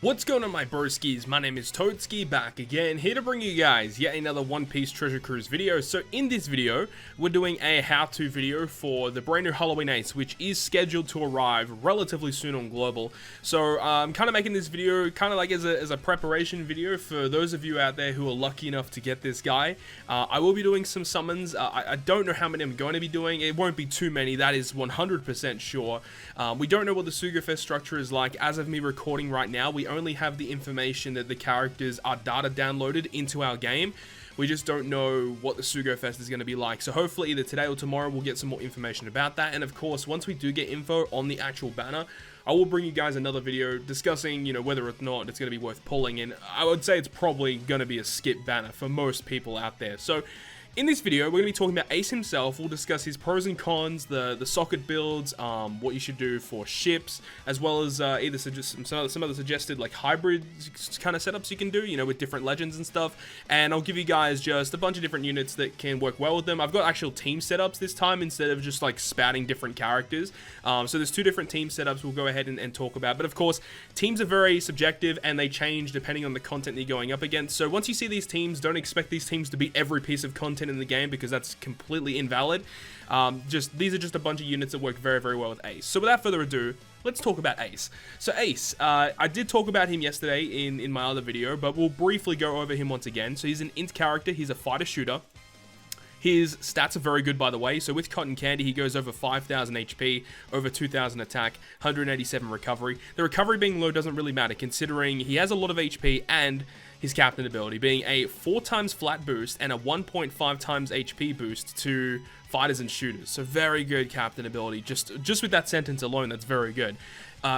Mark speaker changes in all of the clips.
Speaker 1: What's going on, my broskiis? My name is Toadskii, back again, here to bring you guys yet another One Piece Treasure Cruise video. So in this video, we're doing a how-to video for the brand new Halloween Ace, which is scheduled to arrive relatively soon on Global. So I'm kind of making this video kind of like as a preparation video for those of you out there who are lucky enough to get this guy. I will be doing some summons. I don't know how many I'm going to be doing. It won't be too many, that is 100% sure. We don't know what the Sugafest structure is like. As of me recording right now, we only have the information that the characters are data downloaded into our game. We just don't know what the Sugafest is going to be like. So hopefully either today or tomorrow we'll get some more information about that. And of course, once we do get info on the actual banner, I will bring you guys another video discussing, whether or not it's going to be worth pulling. And I would say it's probably going to be a skip banner for most people out there. So in this video, we're going to be talking about Ace himself. We'll discuss his pros and cons, the socket builds, what you should do for ships, as well as either some other suggested like hybrid kind of setups you can do, with different legends and stuff. And I'll give you guys just a bunch of different units that can work well with them. I've got actual team setups this time instead of just like spouting different characters. So there's two different team setups we'll go ahead and talk about. But of course, teams are very subjective and they change depending on the content you're going up against. So once you see these teams, don't expect these teams to be every piece of content in the game, because that's completely invalid. These are just a bunch of units that work very, very well with Ace. So without further ado, let's talk about Ace. So Ace, I did talk about him yesterday in my other video, but we'll briefly go over him once again. So he's an int character, he's a fighter shooter. His stats are very good, by the way. So with Cotton Candy, he goes over 5,000 HP, over 2,000 attack, 187 recovery. The recovery being low doesn't really matter, considering he has a lot of HP and his captain ability being a 4 times flat boost and a 1.5 times HP boost to fighters and shooters. So very good captain ability. Just with that sentence alone, that's very good.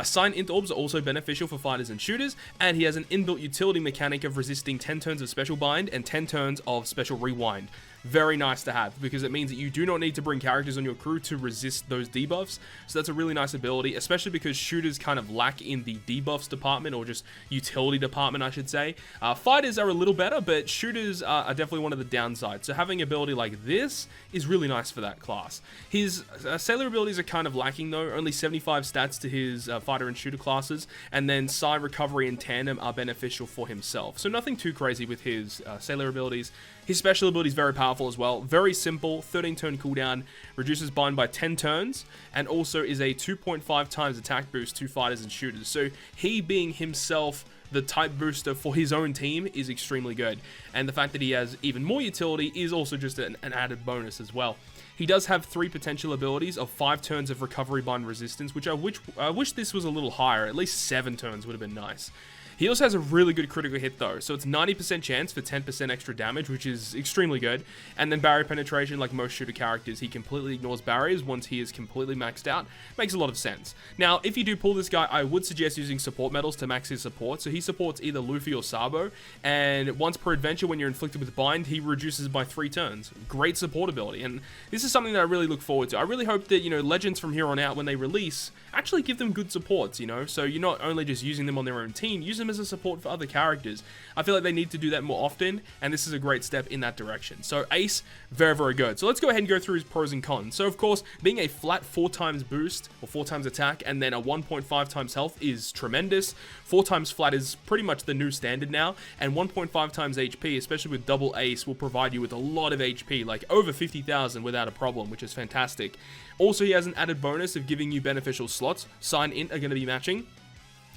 Speaker 1: Sign int orbs are also beneficial for fighters and shooters, and he has an inbuilt utility mechanic of resisting 10 turns of special bind and 10 turns of special rewind. Very nice to have, because it means that you do not need to bring characters on your crew to resist those debuffs. So that's a really nice ability, especially because shooters kind of lack in the debuffs department, or just utility department, I should say. Fighters are a little better, but shooters are definitely one of the downsides. So having ability like this is really nice for that class. His sailor abilities are kind of lacking though, only 75 stats to his fighter and shooter classes, and then Psi, recovery, and tandem are beneficial for himself. So nothing too crazy with his sailor abilities. His special ability is very powerful as well. Very simple, 13 turn cooldown, reduces bind by 10 turns, and also is a 2.5 times attack boost to fighters and shooters. So he being himself the type booster for his own team is extremely good. And the fact that he has even more utility is also just an added bonus as well. He does have 3 potential abilities of 5 turns of recovery bind resistance, which I wish this was a little higher. At least 7 turns would have been nice. He also has a really good critical hit though, so it's 90% chance for 10% extra damage, which is extremely good. And then barrier penetration, like most shooter characters, he completely ignores barriers once he is completely maxed out. Makes a lot of sense. Now, if you do pull this guy, I would suggest using support medals to max his support. So he supports either Luffy or Sabo, and once per adventure when you're inflicted with bind, he reduces by 3 turns. Great support ability, and this is something that I really look forward to. I really hope that, legends from here on out, when they release, actually give them good supports, so you're not only just using them on their own team, use them as a support for other characters. I feel like they need to do that more often, and this is a great step in that direction. So Ace, very, very good. So let's go ahead and go through his pros and cons. So of course, being a flat 4 times boost, or 4 times attack, and then a 1.5 times health is tremendous. 4 times flat is pretty much the new standard now, and 1.5 times HP, especially with double Ace, will provide you with a lot of HP, like over 50,000 without a problem, which is fantastic. Also, he has an added bonus of giving you beneficial slots. Sign int are going to be matching.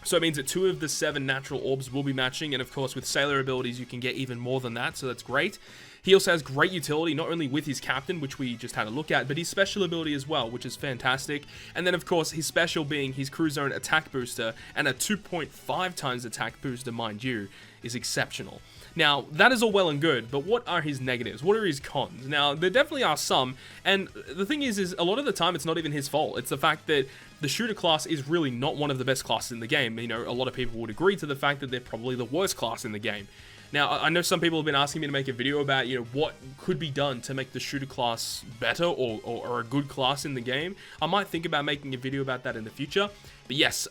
Speaker 1: So it means that 2 of the 7 natural orbs will be matching, and of course with sailor abilities you can get even more than that, so that's great. He also has great utility, not only with his captain, which we just had a look at, but his special ability as well, which is fantastic. And then of course his special being his crew zone attack booster, and a 2.5 times attack booster, mind you, is exceptional. Now, that is all well and good, but what are his negatives? What are his cons? Now, there definitely are some, and the thing is a lot of the time it's not even his fault. It's the fact that the shooter class is really not one of the best classes in the game. A lot of people would agree to the fact that they're probably the worst class in the game. Now, I know some people have been asking me to make a video about, what could be done to make the shooter class better or a good class in the game. I might think about making a video about that in the future. But yes,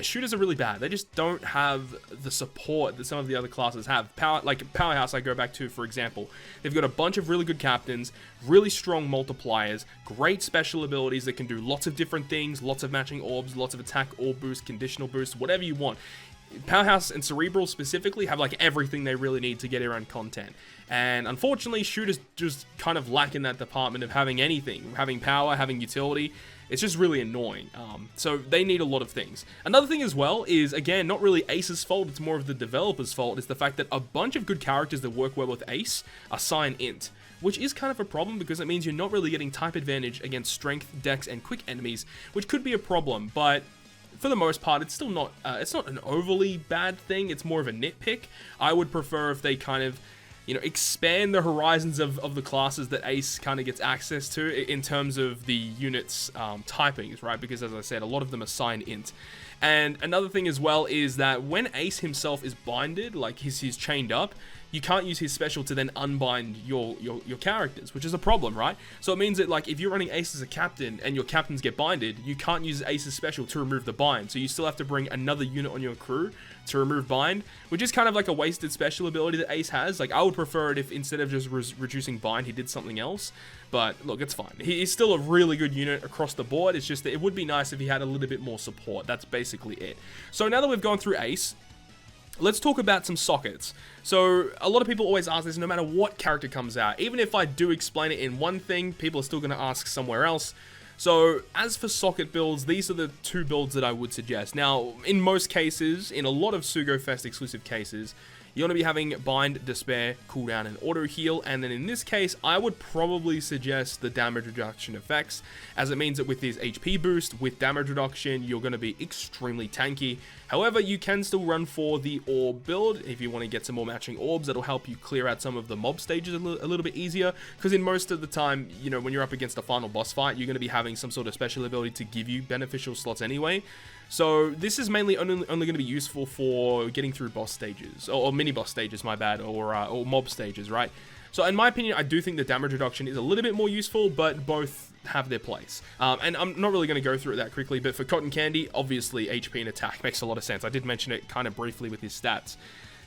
Speaker 1: shooters are really bad. They just don't have the support that some of the other classes have. Powerhouse, I go back to, for example. They've got a bunch of really good captains, really strong multipliers, great special abilities that can do lots of different things, lots of matching orbs, lots of attack orb boost, conditional boost, whatever you want. Powerhouse and Cerebral specifically have like everything they really need to get around content. And unfortunately, shooters just kind of lack in that department of having anything, having power, having utility. It's just really annoying. So they need a lot of things. Another thing as well is, again, not really Ace's fault, it's more of the developer's fault, is the fact that a bunch of good characters that work well with Ace assign int, which is kind of a problem because it means you're not really getting type advantage against strength, dex, and quick enemies, which could be a problem, but for the most part, it's still not, it's not an overly bad thing, it's more of a nitpick. I would prefer if they kind of, you know, expand the horizons of the classes that Ace kind of gets access to in terms of the units' typings, right? Because as I said, a lot of them assign int. And another thing as well is that when Ace himself is binded, like he's chained up, you can't use his special to then unbind your characters, which is a problem, right? So it means that, like, if you're running Ace as a captain and your captains get binded, you can't use Ace's special to remove the bind. So you still have to bring another unit on your crew to remove bind, which is kind of like a wasted special ability that Ace has. Like, I would prefer it if instead of just reducing bind, he did something else. But look, it's fine. He's still a really good unit across the board. It's just that it would be nice if he had a little bit more support. That's basically it. So now that we've gone through Ace, let's talk about some sockets. So a lot of people always ask this no matter what character comes out. Even if I do explain it in one thing, people are still going to ask somewhere else. So as for socket builds, these are the two builds that I would suggest. Now, in most cases, in a lot of Sugo Fest exclusive cases, you're going to be having Bind, Despair, Cooldown, and Auto Heal, and then in this case, I would probably suggest the damage reduction effects, as it means that with this HP boost, with damage reduction, you're going to be extremely tanky. However, you can still run for the Orb build if you want to get some more matching orbs. That'll help you clear out some of the mob stages a little bit easier, because in most of the time, you know, when you're up against a final boss fight, you're going to be having some sort of special ability to give you beneficial slots anyway. So this is mainly only going to be useful for getting through boss stages, or mini boss stages, my bad, or mob stages, right? So in my opinion, I do think the damage reduction is a little bit more useful, but both have their place. And I'm not really going to go through it that quickly, but for Cotton Candy, obviously HP and attack makes a lot of sense. I did mention it kind of briefly with his stats.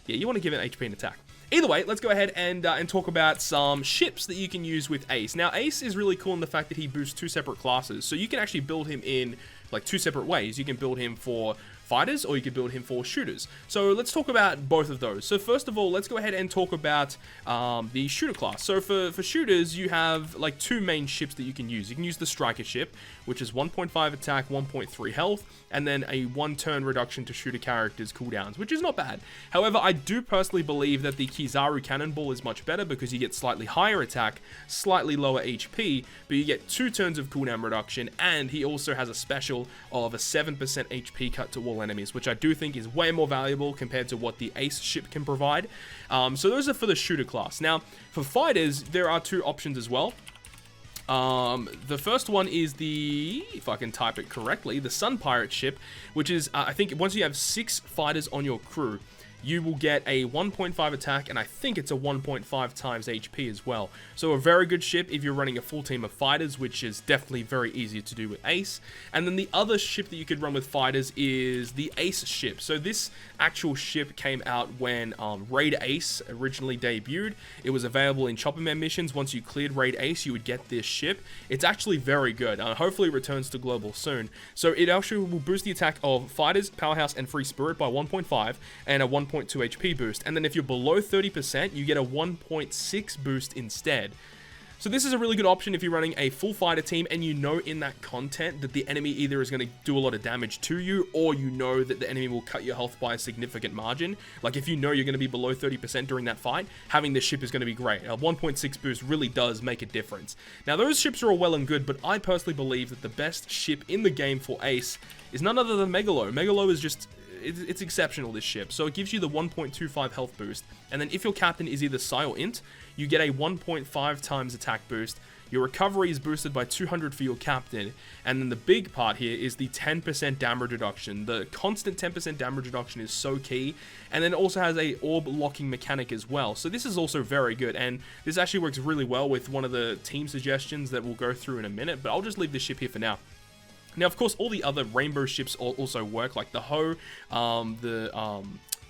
Speaker 1: Yeah, you want to give it HP and attack. Either way, let's go ahead and talk about some ships that you can use with Ace. Now, Ace is really cool in the fact that he boosts two separate classes, so you can actually build him in like two separate ways. You can build him for fighters, or you can build him for shooters. So let's talk about both of those. So first of all, let's go ahead and talk about the shooter class. So for shooters, you have like two main ships that you can use. You can use the striker ship, which is 1.5 attack, 1.3 health, and then a 1-turn reduction to shooter characters' cooldowns, which is not bad. However, I do personally believe that the Kizaru Cannonball is much better because you get slightly higher attack, slightly lower HP, but you get 2 turns of cooldown reduction, and he also has a special of a 7% HP cut to all enemies, which I do think is way more valuable compared to what the Ace ship can provide. So those are for the shooter class. Now, for fighters, there are two options as well. The first one is the, if I can type it correctly, the Sun Pirate ship, which is, I think once you have 6 fighters on your crew, you will get a 1.5 attack, and I think it's a 1.5 times HP as well. So a very good ship if you're running a full team of fighters, which is definitely very easy to do with Ace. And then the other ship that you could run with fighters is the Ace ship. So this actual ship came out when Raid Ace originally debuted. It was available in Chopper Man missions. Once you cleared Raid Ace, you would get this ship. It's actually very good. Hopefully it returns to global soon. So it actually will boost the attack of fighters, Powerhouse, and Free Spirit by 1.5 and a 1.2 HP boost, and then if you're below 30%, you get a 1.6 boost instead. So this is a really good option if you're running a full fighter team and you know in that content that the enemy either is going to do a lot of damage to you, or you know that the enemy will cut your health by a significant margin. Like if you know you're going to be below 30% during that fight, having this ship is going to be great. A 1.6 boost really does make a difference. Now those ships are all well and good, but I personally believe that the best ship in the game for Ace is none other than Megalo. Megalo is just, it's exceptional, this ship. So it gives you the 1.25 health boost, and then if your captain is either Psi or Int, you get a 1.5 times attack boost. Your recovery is boosted by 200 for your captain, and then the big part here is the 10% damage reduction. The constant 10% damage reduction is so key, and then it also has a orb locking mechanic as well. So this is also very good, and this actually works really well with one of the team suggestions that we'll go through in a minute, but I'll just leave this ship here for now. Now, of course, all the other rainbow ships also work, like the Ho, the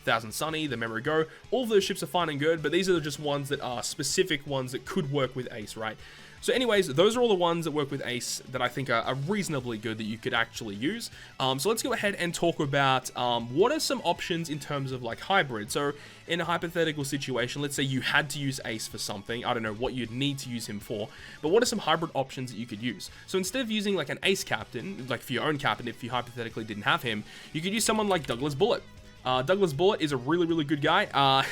Speaker 1: Thousand Sunny, the Memory Go. All of those ships are fine and good, but these are just ones that are specific ones that could work with Ace, right? So anyways, those are all the ones that work with Ace that I think are reasonably good that you could actually use. So let's go ahead and talk about what are some options in terms of like hybrid. So in a hypothetical situation, let's say you had to use Ace for something. I don't know what you'd need to use him for, but what are some hybrid options that you could use? So instead of using like an Ace captain, like for your own captain, if you hypothetically didn't have him, you could use someone like Douglas Bullet. Douglas Bullet is a really good guy.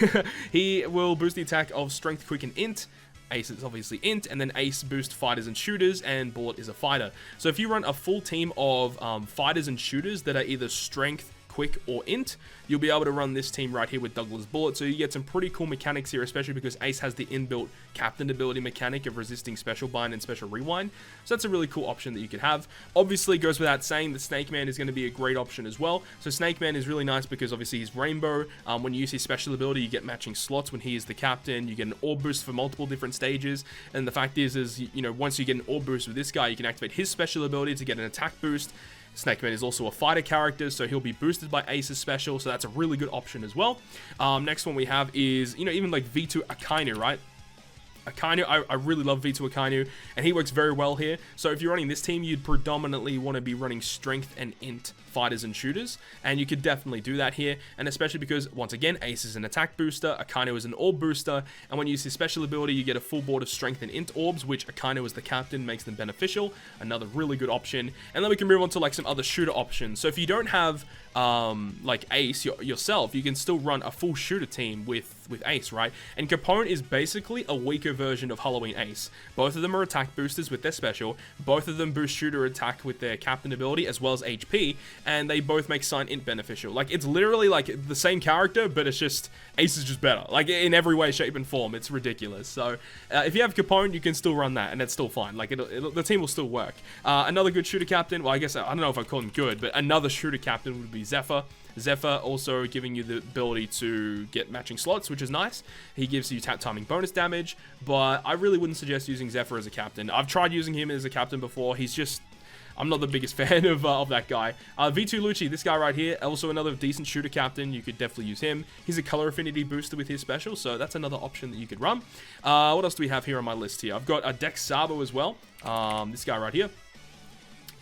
Speaker 1: He will boost the attack of Strength, Quick, and Int. Ace is obviously Int, and then Ace boost fighters and shooters, and Bullet is a fighter. So if you run a full team of fighters and shooters that are either Strength, Quick, or Int, you'll be able to run this team right here with Douglas Bullet. So you get some pretty cool mechanics here, especially because Ace has the inbuilt captain ability mechanic of resisting special bind and special rewind. So that's a really cool option that you could have. Obviously, goes without saying that Snake Man is going to be a great option as well. So Snake Man is really nice because obviously he's Rainbow. When you use his special ability, you get matching slots when he is the captain. You get an orb boost for multiple different stages. And the fact is, you know, once you get an orb boost with this guy, you can activate his special ability to get an attack boost. Snake Man is also a fighter character, so he'll be boosted by Ace's special, so that's a really good option as well. Next one we have is, you know, even like V2 Akainu, right? Akainu, I really love V2 Akainu, and he works very well here. So if you're running this team, you'd predominantly want to be running Strength and Int fighters and shooters, and you could definitely do that here, and especially because, once again, Ace is an attack booster, Akainu is an orb booster, and when you use his special ability, you get a full board of Strength and Int orbs, which Akainu as the captain makes them beneficial. Another really good option. And then we can move on to like some other shooter options. So if you don't have like Ace yourself, you can still run a full shooter team with Ace, right? And Capone is basically a weaker version of Halloween Ace. Both of them are attack boosters with their special. Both of them boost shooter attack with their captain ability as well as HP, and they both make Sign Int beneficial. Like, it's literally like the same character, but it's just Ace is just better. Like, in every way, shape, and form. It's ridiculous. So if you have Capone, you can still run that, and it's still fine. Like, the team will still work. Another good shooter captain, well, I guess, I don't know if I call him good, but another shooter captain would be Zephyr. Zephyr also giving you the ability to get matching slots, which is nice. He gives you tap timing bonus damage, but I really wouldn't suggest using Zephyr as a captain. I've tried using him as a captain before. He's just... I'm not the biggest fan of that guy. V2 Lucci, this guy right here, also another decent shooter captain. You could definitely use him. He's a color affinity booster with his special, so that's another option that you could run. What else do we have here on my list here? I've got a Dex Sabo as well. This guy right here.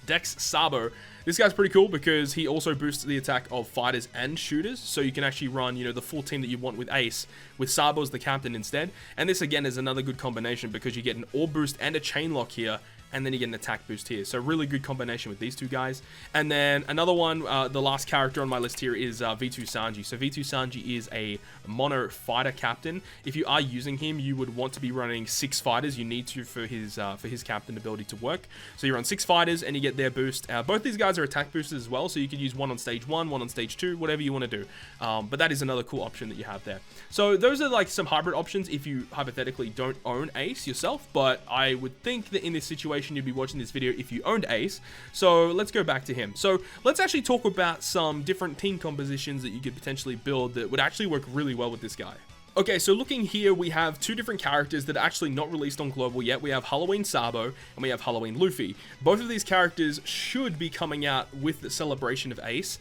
Speaker 1: Dex Sabo. This guy's pretty cool because he also boosts the attack of fighters and shooters, so you can actually run, you know, the full team that you want with Ace, with Sabo as the captain instead. And this, again, is another good combination because you get an orb boost and a chain lock here, and then you get an attack boost here. So really good combination with these two guys. And then another one, the last character on my list here is V2 Sanji. So V2 Sanji is a mono fighter captain. If you are using him, you would want to be running 6 fighters. You need to for his captain ability to work. So you run 6 fighters and you get their boost. Both these guys are attack boosters as well, so you could use one on stage 1, one on stage 2, whatever you want to do. But that is another cool option that you have there. So those are like some hybrid options if you hypothetically don't own Ace yourself, but I would think that in this situation you'd be watching this video if you owned Ace. So let's go back to him. So let's actually talk about some different team compositions that you could potentially build that would actually work really well with this guy. Okay, so looking here, we have 2 different characters that are actually not released on Global yet. We have Halloween Sabo and we have Halloween Luffy. Both of these characters should be coming out with the celebration of Ace.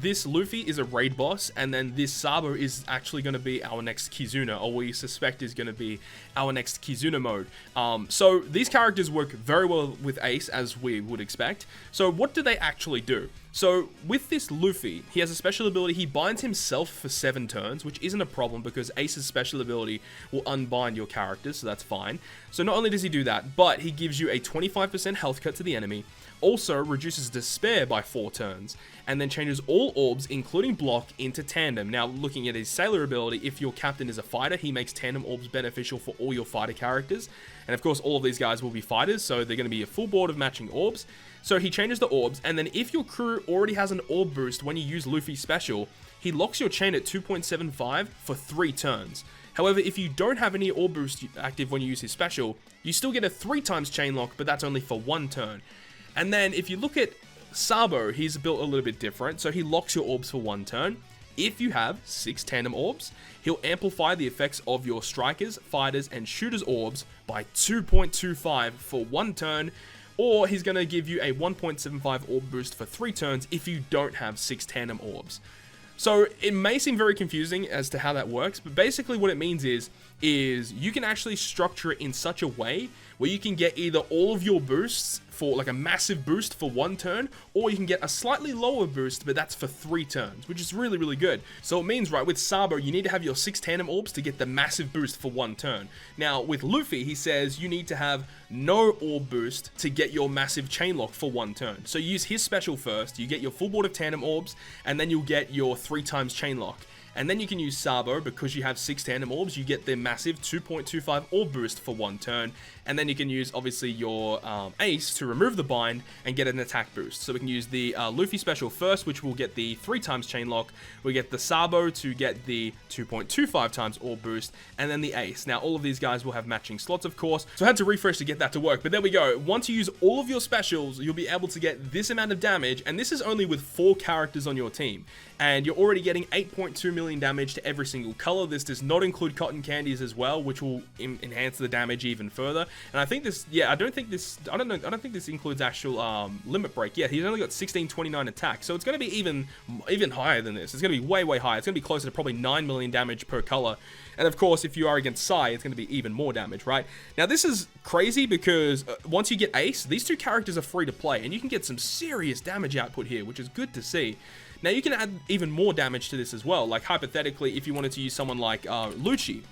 Speaker 1: This Luffy is a raid boss, and then this Sabo is actually going to be our next Kizuna, or we suspect is going to be our next Kizuna mode. So these characters work very well with Ace, as we would expect. So what do they actually do? So with this Luffy, he has a special ability. He binds himself for 7 turns, which isn't a problem because Ace's special ability will unbind your characters, so that's fine. So not only does he do that, but he gives you a 25% health cut to the enemy, also reduces despair by 4 turns, and then changes all orbs, including block, into tandem. Now, looking at his sailor ability, if your captain is a fighter, he makes tandem orbs beneficial for all your fighter characters. And of course, all of these guys will be fighters, so they're going to be a full board of matching orbs. So he changes the orbs, and then if your crew already has an orb boost when you use Luffy's special, he locks your chain at 2.75 for 3 turns. However, if you don't have any orb boost active when you use his special, you still get a 3 times chain lock, but that's only for 1 turn. And then if you look at Sabo, he's built a little bit different, so he locks your orbs for 1 turn. If you have 6 tandem orbs, he'll amplify the effects of your strikers, fighters, and shooters orbs by 2.25 for 1 turn, or he's going to give you a 1.75 orb boost for 3 turns if you don't have 6 tandem orbs. So it may seem very confusing as to how that works, but basically what it means is is you can actually structure it in such a way where you can get either all of your boosts for like a massive boost for 1 turn, or you can get a slightly lower boost, but that's for 3 turns, which is really, really good. So it means, right, with Sabo, you need to have your 6 tandem orbs to get the massive boost for 1 turn. Now, with Luffy, he says you need to have no orb boost to get your massive chain lock for 1 turn. So you use his special first, you get your full board of tandem orbs, and then you'll get your 3 times chain lock. And then you can use Sabo, because you have 6 tandem orbs, you get the massive 2.25 orb boost for 1 turn. And then you can use, obviously, your Ace to remove the bind and get an attack boost. So we can use the Luffy special first, which will get the 3 times chain lock. We get the Sabo to get the 2.25 times orb boost, and then the Ace. Now, all of these guys will have matching slots, of course. So I had to refresh to get that to work. But there we go. Once you use all of your specials, you'll be able to get this amount of damage. And this is only with 4 characters on your team. And you're already getting 8.2 million damage to every single color. This does not include cotton candies as well, which will enhance the damage even further. And I think this, yeah, I don't think this includes actual limit break. Yeah, he's only got 1629 attack, so it's going to be even higher than this. It's going to be way higher. It's going to be closer to probably 9 million damage per color. And of course, if you are against Sai, it's going to be even more damage, right? Now, this is crazy because once you get Ace, these 2 characters are free to play, and you can get some serious damage output here, which is good to see. Now, you can add even more damage to this as well. Like, hypothetically, if you wanted to use someone like Lucci,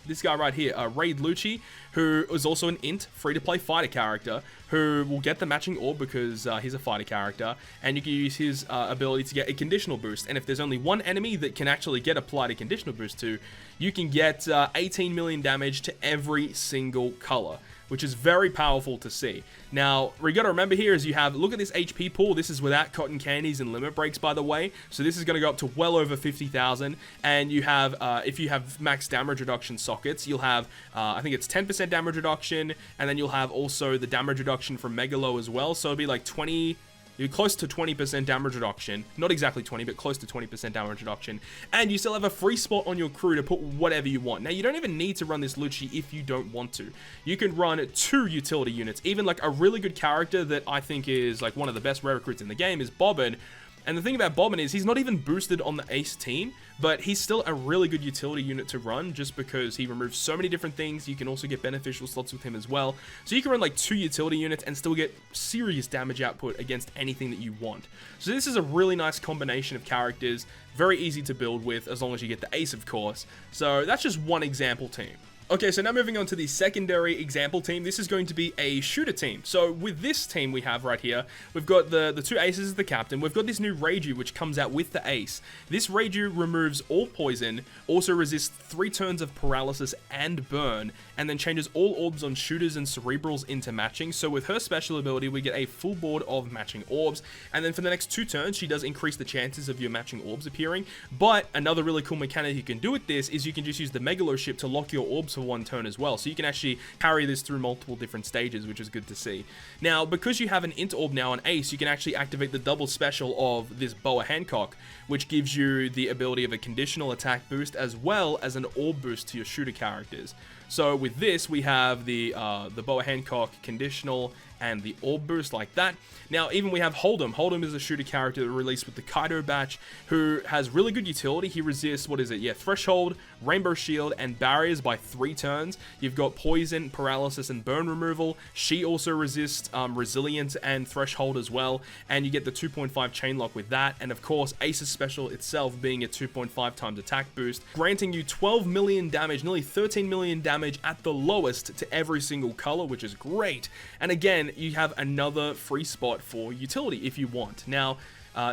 Speaker 1: this guy right here, Raid Lucci, who is also an int, free-to-play fighter character, who will get the matching orb because he's a fighter character, and you can use his ability to get a conditional boost. And if there's only one enemy that can actually get applied a conditional boost to, you can get 18 million damage to every single color, which is very powerful to see. Now, what you got to remember here is you have, look at this HP pool. This is without cotton candies and limit breaks, by the way. So this is going to go up to well over 50,000. And you have, if you have max damage reduction sockets, you'll have, I think it's 10% damage reduction. And then you'll have also the damage reduction from Megalo as well. So it'll be like 20... You're close to 20% damage reduction. Not exactly 20, but close to 20% damage reduction. And you still have a free spot on your crew to put whatever you want. Now, you don't even need to run this Lucci if you don't want to. You can run 2 utility units. Even like a really good character that I think is like one of the best rare recruits in the game is Bobbin. And the thing about Bobbin is he's not even boosted on the Ace team, but he's still a really good utility unit to run just because he removes so many different things. You can also get beneficial slots with him as well. So you can run like 2 utility units and still get serious damage output against anything that you want. So this is a really nice combination of characters, very easy to build with as long as you get the Ace, of course. So that's just one example team. Okay, so now moving on to the secondary example team. This is going to be a shooter team. So with this team we have right here, we've got the 2 aces as the captain. We've got this new Reiju, which comes out with the ace. This Reiju removes all poison, also resists 3 turns of paralysis and burn, and then changes all orbs on shooters and cerebrals into matching. So with her special ability, we get a full board of matching orbs. And then for the next 2 turns, she does increase the chances of your matching orbs appearing. But another really cool mechanic you can do with this is you can just use the Megalo ship to lock your orbs for 1 turn as well. So you can actually carry this through multiple different stages, which is good to see. Now, because you have an int orb now on Ace, you can actually activate the double special of this Boa Hancock, which gives you the ability of a conditional attack boost as well as an orb boost to your shooter characters. So with this, we have the Boa Hancock conditional and the orb boost like that. Now, even we have Hold'em. Hold'em is a shooter character released with the Kaido batch who has really good utility. He resists, what is it? Yeah, Threshold, Rainbow Shield, and Barriers by 3 turns. You've got Poison, Paralysis, and Burn removal. She also resists Resilience and Threshold as well. And you get the 2.5 chain lock with that. And of course, Ace's special itself being a 2.5 times attack boost, granting you 12 million damage, nearly 13 million damage at the lowest to every single color, which is great. And again, you have another free spot for utility if you want. Now,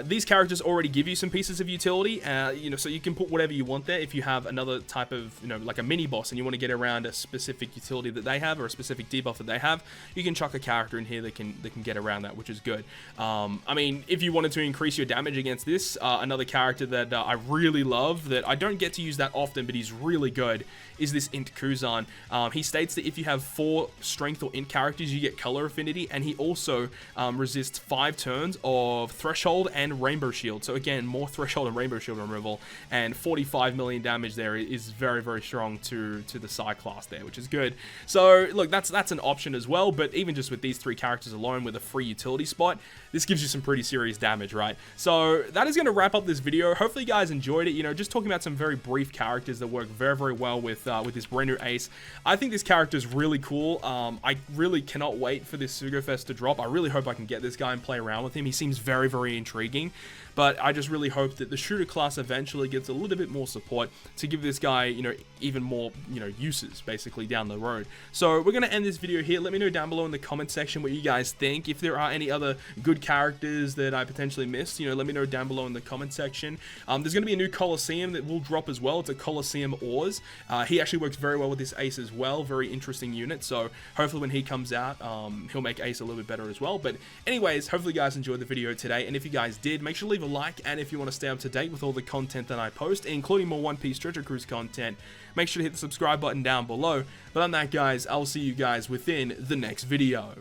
Speaker 1: these characters already give you some pieces of utility, so you can put whatever you want there. If you have another type of, like a mini boss and you want to get around a specific utility that they have or a specific debuff that they have, you can chuck a character in here that can get around that, which is good. I mean, if you wanted to increase your damage against this, another character that I really love that I don't get to use that often, but he's really good, is this Int Kuzan. He states that if you have 4 strength or int characters, you get color affinity, and he also resists 5 turns of Threshold and Rainbow Shield. So again, more Threshold and Rainbow Shield removal, and 45 million damage there is very, very strong to the Psy class there, which is good. So look, that's an option as well, but even just with these 3 characters alone with a free utility spot, this gives you some pretty serious damage, right? So that is going to wrap up this video. Hopefully you guys enjoyed it. You know, just talking about some very brief characters that work very, very well with this brand new ace. I think this character is really cool. I really cannot wait for this Sugofest to drop. I really hope I can get this guy and play around with him. He seems very, very intriguing. But I just really hope that the shooter class eventually gets a little bit more support to give this guy, you know, even more, you know, uses basically down the road. So we're going to end this video here. Let me know down below in the comment section what you guys think. If there are any other good characters that I potentially missed, you know, let me know down below in the comment section. There's going to be a new Colosseum that will drop as well. It's a Colosseum Ores. He actually works very well with this ace as well. Very interesting unit. So hopefully when he comes out, he'll make ace a little bit better as well. But anyways, hopefully you guys enjoyed the video today. And if you guys did, make sure to leave a like, and if you want to stay up to date with all the content that I post, including more One Piece Treasure Cruise content, make sure to hit the subscribe button down below. But on that, guys, I'll see you guys within the next video.